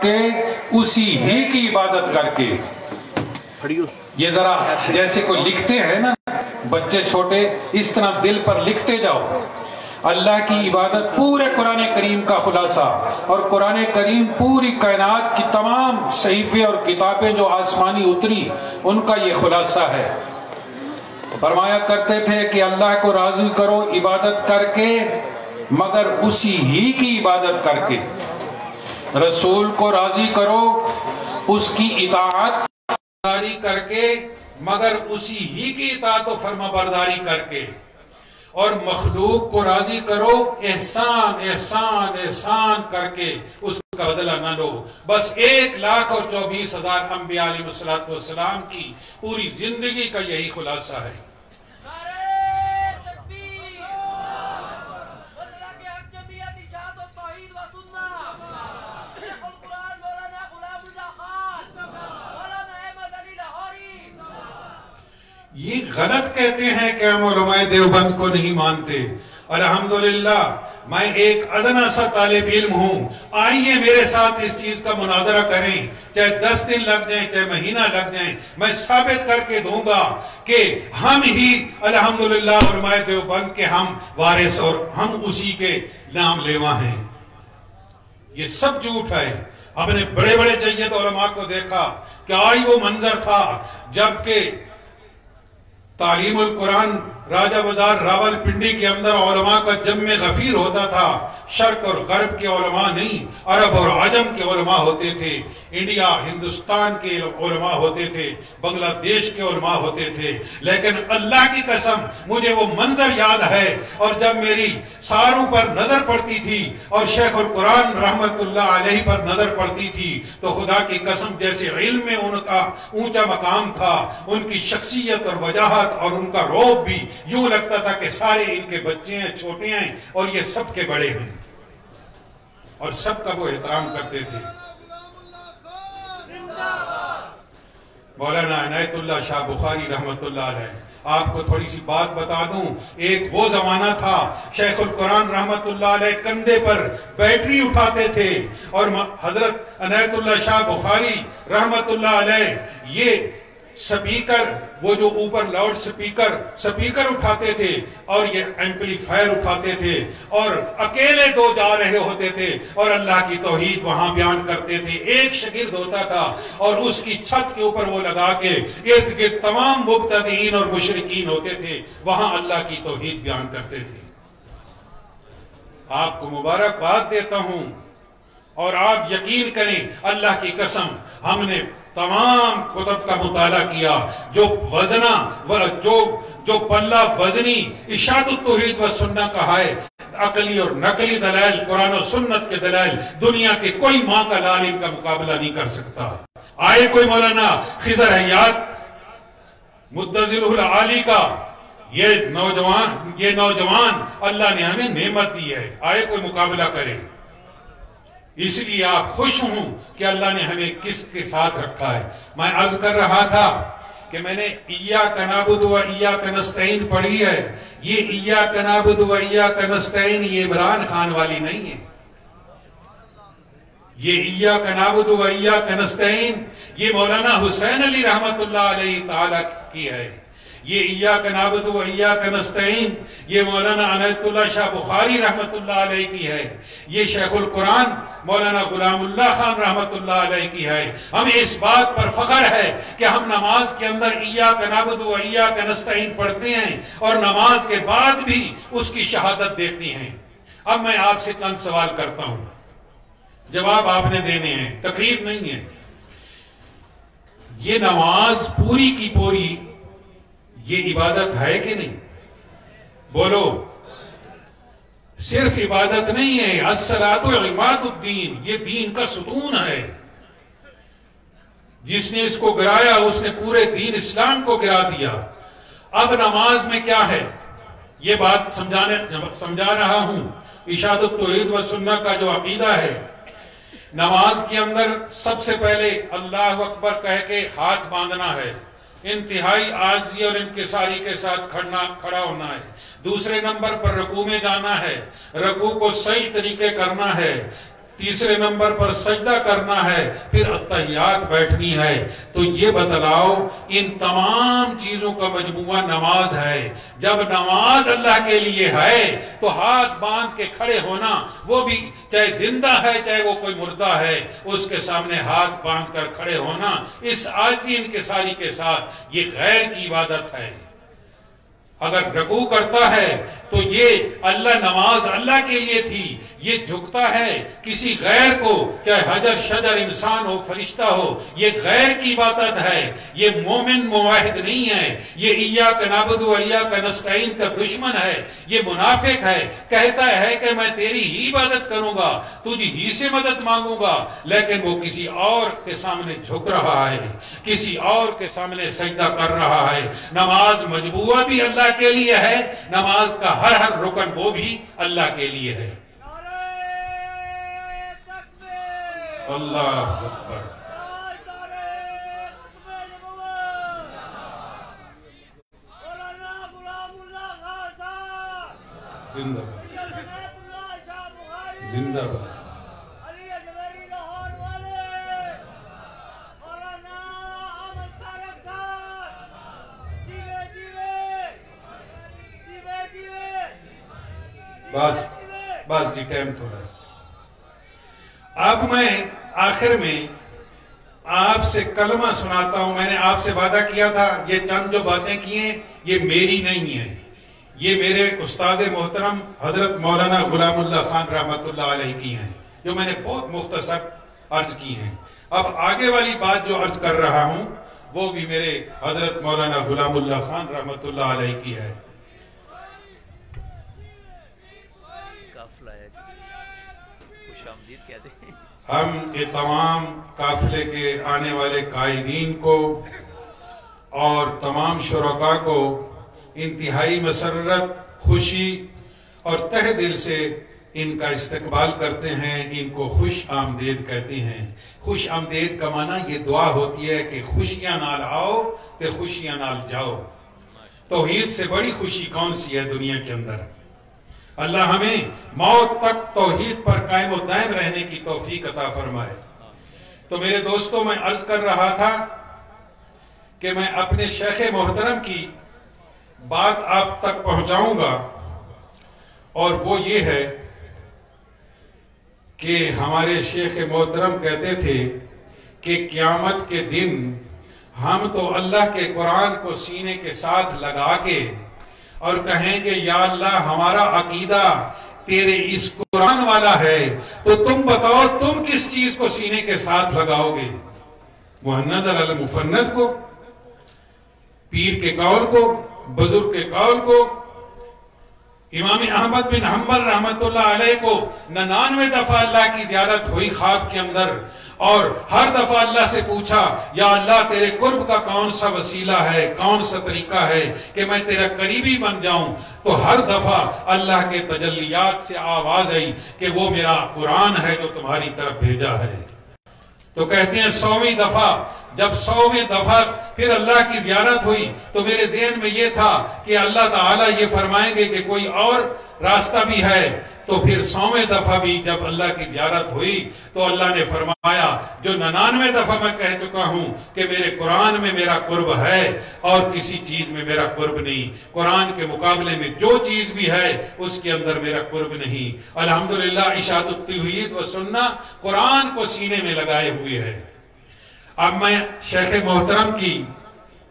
کے اسی ہی کی عبادت کر کے. یہ ذرا جیسے کوئی لکھتے ہیں نا بچے چھوٹے، اس طرح دل پر لکھتے جاؤ. اللہ کی عبادت پورے قرآن کریم کا خلاصہ، اور قرآن کریم پوری کائنات کی تمام صحیفے اور کتابیں جو آسمانی اتری ان کا یہ خلاصہ ہے. فرمایا کرتے تھے کہ اللہ کو راضی کرو عبادت کر کے مگر اسی ہی کی عبادت کر کے، رسول کو راضی کرو اس کی اطاعت برداری کر کے مگر اسی ہی کی اطاعت و فرما برداری کر کے، اور مخلوق کو راضی کرو احسان احسان احسان کر کے اس کا بدلہ نہ لو. بس 1,24,000 انبیاء علیہ السلام کی پوری زندگی کا یہی خلاصہ ہے. یہ غلط کہتے ہیں کہ ہم علماء دیوبند کو نہیں مانتے. الحمدللہ میں ایک ادنا سا طالب علم ہوں. آئیے میرے ساتھ اس چیز کا مناظرہ کریں، چاہے 10 دن لگ جائیں چاہے مہینہ لگ جائیں، میں ثابت کر کے دوں گا کہ ہم ہی الحمدللہ علماء دیوبند کے ہم وارث اور ہم اسی کے نام لیوا ہیں. یہ سب جھوٹ ہے. ہم نے بڑے بڑے جید علماء کو دیکھا کہ آئی وہ منظر تھا جبکہ تعلیم القرآن راجہ بازار راول پنڈی کے اندر علماء کا جمع غفیر ہوتا تھا. شرق اور غرب کے علماء نہیں، عرب اور عجم کے علماء ہوتے تھے، انڈیا ہندوستان کے علماء ہوتے تھے، بنگلہ دیش کے علماء ہوتے تھے. لیکن اللہ کی قسم مجھے وہ منظر یاد ہے، اور جب میری ساروں پر نظر پڑتی تھی اور شیخ القرآن رحمت اللہ علیہ پر نظر پڑتی تھی تو خدا کی قسم جیسے علم میں ان کا اونچا مقام تھا، ان کی شخصیت اور وجاہت اور ان کا روب بھی یوں لگتا تھا کہ سارے ان کے بچے ہیں، چھوٹے ہیں اور یہ سب کے بڑے ہیں، اور سب کا وہ احترام کرتے تھے. مولانا عنایت اللہ شاہ بخاری رحمت اللہ علیہ، آپ کو تھوڑی سی بات بتا دوں. ایک وہ زمانہ تھا شیخ القرآن رحمت اللہ علیہ کندھے پر بیٹری اٹھاتے تھے، اور حضرت عنایت اللہ شاہ بخاری رحمت اللہ علیہ یہ سپیکر، وہ جو اوپر لاؤڈ سپیکر اٹھاتے تھے اور یہ ایمپلیفائر اٹھاتے تھے، اور اکیلے دو جا رہے ہوتے تھے اور اللہ کی توحید وہاں بیان کرتے تھے. ایک شاگرد ہوتا تھا اور اس کی چھت کے اوپر وہ لگا کے ارد گرد تمام مبتدئین اور مشرکین ہوتے تھے، وہاں اللہ کی توحید بیان کرتے تھے. آپ کو مبارکباد دیتا ہوں، اور آپ یقین کریں اللہ کی قسم ہم نے تمام کتب کا مطالعہ کیا. جو جو پلہ وزنی اشاعت التوحید و سنہ کا ہے، عقلی اور نقلی دلائل، قرآن و سنت کے دلائل، دنیا کے کوئی ماں کا لال ان کا مقابلہ نہیں کر سکتا. آئے کوئی مولانا خضر حیات مدظل العالی کا یہ نوجوان اللہ نے ہمیں نعمت دی ہے، آئے کوئی مقابلہ کرے. اس لیے آپ خوش ہوں کہ اللہ نے ہمیں کس کے ساتھ رکھا ہے. میں عرض کر رہا تھا کہ میں نے ایاک نعبد و ایاک نستعین پڑھی ہے. یہ ایاک نعبد و ایاک نستعین یہ عمران خان والی نہیں ہے. یہ ایاک نعبد و ایاک نستعین یہ مولانا حسین علی رحمت اللہ علیہ تعالیٰ کی ہے. یہ ایاک نعبد و ایاک نستعین یہ مولانا عنایت اللہ شاہ بخاری رحمت اللہ علیہ کی ہے. یہ شیخ القرآن مولانا غلام اللہ خان رحمت اللہ علیہ کی ہے. ہمیں اس بات پر فخر ہے کہ ہم نماز کے اندر ایاک نعبد و ایاک نستعین پڑھتے ہیں اور نماز کے بعد بھی اس کی شہادت دیتے ہیں. اب میں آپ سے چند سوال کرتا ہوں، جواب آپ نے دینے ہیں، تقریر نہیں ہے. یہ نماز پوری کی پوری یہ عبادت ہے کہ نہیں؟ بولو. صرف عبادت نہیں ہے، الصلاۃ عماد الدین، یہ دین کا ستون ہے. جس نے اس کو گرایا اس نے پورے دین اسلام کو گرا دیا. اب نماز میں کیا ہے یہ بات سمجھا رہا ہوں. اشاعت التوحید و سنہ کا جو عقیدہ ہے، نماز کے اندر سب سے پہلے اللہ اکبر کہہ کے ہاتھ باندھنا ہے، انتہائی عاجزی اور انکساری کے ساتھ کھڑا ہونا ہے. دوسرے نمبر پر رکوع میں جانا ہے، رکوع کو صحیح طریقے کرنا ہے. تیسرے نمبر پر سجدہ کرنا ہے، پھر التحیات بیٹھنی ہے۔ تو یہ بتلاؤ ان تمام چیزوں کا مجموعہ نماز ہے۔ جب نماز اللہ کے لیے ہے تو ہاتھ باندھ کے کھڑے ہونا، وہ بھی چاہے زندہ ہے چاہے وہ کوئی مردہ ہے، اس کے سامنے ہاتھ باندھ کر کھڑے ہونا اس عاجزی انکساری کے ساتھ، یہ غیر کی عبادت ہے۔ اگر رکوع کرتا ہے تو یہ اللہ نماز اللہ کے لیے تھی، یہ جھکتا ہے کسی غیر کو، چاہے حجر شجر انسان ہو فرشتہ ہو، یہ غیر کی عبادت ہے۔ یہ مومن موحد نہیں ہے، یہ ایاک نعبد و ایاک نستعین کا دشمن ہے، یہ منافق ہے، کہتا ہے کہ میں تیری ہی عبادت کروں گا، تجھ ہی سے مدد مانگوں گا، لیکن وہ کسی اور کے سامنے جھک رہا ہے، کسی اور کے سامنے سجدہ کر رہا ہے۔ نماز مجموعہ بھی اللہ کے لیے ہے، نماز کا ہر رکن وہ بھی اللہ کے لیے ہے۔ اللہ اکبر۔ زندہ باد، زندہ باد۔ بس جی ٹائم تھوڑا ہے۔ اب میں آخر میں آپ سے کلمہ سناتا ہوں۔ میں نے آپ سے وعدہ کیا تھا، یہ چند جو باتیں کی ہیں یہ میری نہیں ہیں، یہ میرے استاد محترم حضرت مولانا غلام اللہ خان رحمت اللہ علیہ کی ہیں، جو میں نے بہت مختصر عرض کی ہیں۔ اب آگے والی بات جو عرض کر رہا ہوں وہ بھی میرے حضرت مولانا غلام اللہ خان رحمت اللہ علیہ کی ہے۔ ہم یہ تمام قافلے کے آنے والے قائدین کو اور تمام شرکاء کو انتہائی مسرت، خوشی اور تہ دل سے ان کا استقبال کرتے ہیں، ان کو خوش آمدید کہتے ہیں۔ خوش آمدید کا معنی یہ دعا ہوتی ہے کہ خوشیاں نال آؤ تے خوشیاں نال جاؤ۔ توحید سے بڑی خوشی کون سی ہے دنیا کے اندر؟ اللہ ہمیں موت تک توحید پر قائم و دائم رہنے کی توفیق عطا فرمائے۔ تو میرے دوستوں، میں عرض کر رہا تھا کہ میں اپنے شیخ محترم کی بات آپ تک پہنچاؤں گا، اور وہ یہ ہے کہ ہمارے شیخ محترم کہتے تھے کہ قیامت کے دن ہم تو اللہ کے قرآن کو سینے کے ساتھ لگا کے اور کہیں کہ یا اللہ ہمارا عقیدہ تیرے اس قرآن والا ہے، تو تم بتاؤ تم کس چیز کو سینے کے ساتھ لگاؤ گے؟ مہند المفند کو، پیر کے قول کو، بزرگ کے قول کو؟ امام احمد بن حنبل رحمت اللہ علیہ کو 99 دفعہ اللہ کی زیارت ہوئی خواب کے اندر، اور ہر دفعہ اللہ سے پوچھا یا اللہ تیرے قرب کا کون سا وسیلہ ہے، کون سا طریقہ ہے کہ میں تیرا قریبی بن جاؤں؟ تو ہر دفعہ اللہ کے تجلیات سے آواز آئی کہ وہ میرا قرآن ہے جو تمہاری طرف بھیجا ہے۔ تو کہتے ہیں 100ویں دفعہ، جب 100ویں دفعہ پھر اللہ کی زیارت ہوئی تو میرے ذہن میں یہ تھا کہ اللہ تعالیٰ یہ فرمائیں گے کہ کوئی اور راستہ بھی ہے۔ تو پھر 100ویں دفعہ بھی جب اللہ کی زیارت ہوئی تو اللہ نے فرمایا جو 99 دفعہ میں کہہ چکا ہوں کہ میرے قرآن میں میرا قرب ہے اور کسی چیز میں میرا قرب نہیں، قرآن کے مقابلے میں جو چیز بھی ہے اس کے اندر میرا قرب نہیں۔ الحمدللہ اشاعت التوحید و سنہ قرآن کو سینے میں لگائے ہوئے ہے۔ اب میں شیخ محترم کی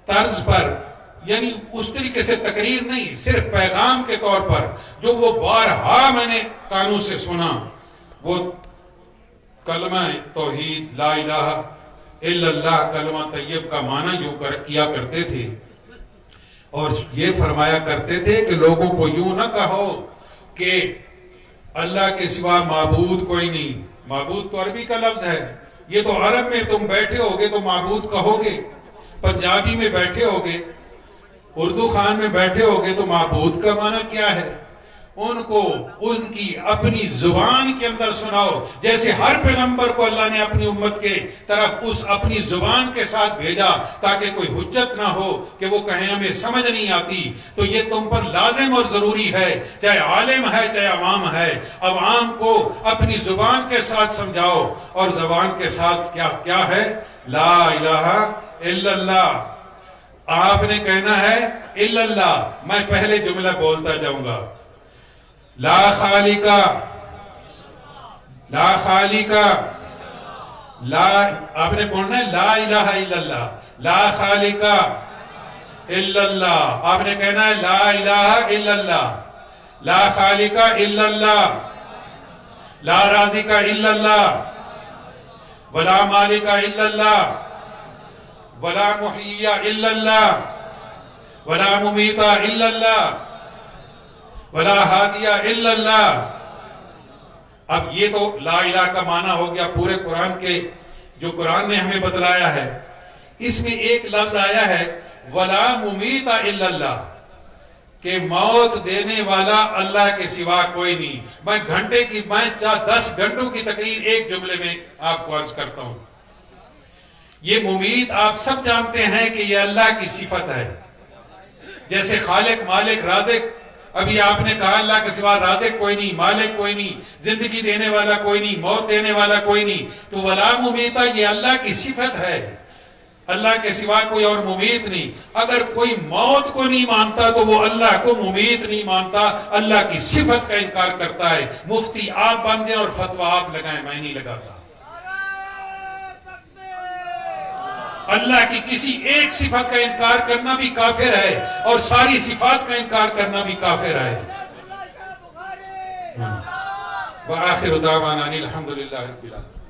طرز پر، یعنی اس طریقے سے تقریر نہیں، صرف پیغام کے طور پر جو وہ بارہا میں نے کانوں سے سنا، وہ کلمہ توحید لا الہ الا اللہ، کلمہ طیب کا معنی یوں کیا کرتے تھے، اور یہ فرمایا کرتے تھے کہ لوگوں کو یوں نہ کہو کہ اللہ کے سوا معبود کوئی نہیں۔ معبود تو عربی کا لفظ ہے، یہ تو عرب میں تم بیٹھے ہوگے تو معبود کہو گے، پنجابی میں بیٹھے ہوگے، اردو خان میں بیٹھے ہوگے تو معبود کا معنی کیا ہے؟ ان کو ان کی اپنی زبان کے اندر سناؤ، جیسے ہر پیغمبر کو اللہ نے اپنی امت کے طرف اس اپنی زبان کے ساتھ بھیجا تاکہ کوئی حجت نہ ہو کہ وہ کہیں ہمیں سمجھ نہیں آتی۔ تو یہ تم پر لازم اور ضروری ہے، چاہے عالم ہے چاہے عوام ہے، عوام کو اپنی زبان کے ساتھ سمجھاؤ، اور زبان کے ساتھ کیا ہے؟ لا الہ الا اللہ۔ آپ نے کہنا ہے الا اللہ۔ میں پہلے جملہ بولتا جاؤں گا، لا خالق، لا خالق، لا، آپ نے بولنا ہے لا الہ الا اللہ، لا خالق الا اللہ۔ آپ نے کہنا ہے لا الہ الا اللہ، لا خالق الا اللہ، لا رازق الا اللہ، ولا مالک الا اللہ، ولا محیی الا اللہ، ولا ممیت الا اللہ، ولا ہادی الا اللہ۔ اب یہ تو لا الہ کا معنی ہو گیا پورے قرآن کے، جو قرآن نے ہمیں بتلایا ہے۔ اس میں ایک لفظ آیا ہے ولا ممیت الا اللہ، کہ موت دینے والا اللہ کے سوا کوئی نہیں۔ میں 10 گھنٹوں کی تقریر ایک جملے میں آپ کو عرض کرتا ہوں۔ یہ ممیت آپ سب جانتے ہیں کہ یہ اللہ کی صفت ہے، جیسے خالق، مالک، رازق۔ ابھی آپ نے کہا اللہ کے سوا رازق کوئی نہیں، مالک کوئی نہیں، زندگی دینے والا کوئی نہیں، موت دینے والا کوئی نہیں۔ تو ولا ممیتا یہ اللہ کی صفت ہے، اللہ کے سوا کوئی اور ممیت نہیں۔ اگر کوئی موت کو نہیں مانتا تو وہ اللہ کو ممیت نہیں مانتا، اللہ کی صفت کا انکار کرتا ہے۔ مفتی آپ بن جائیں اور فتویٰ آپ لگائیں، میں نہیں لگاتا۔ اللہ کی کسی ایک صفت کا انکار کرنا بھی کافر ہے، اور ساری صفات کا انکار کرنا بھی کافر ہے۔ وآخر دعوانا الحمدللہ رب العالمین۔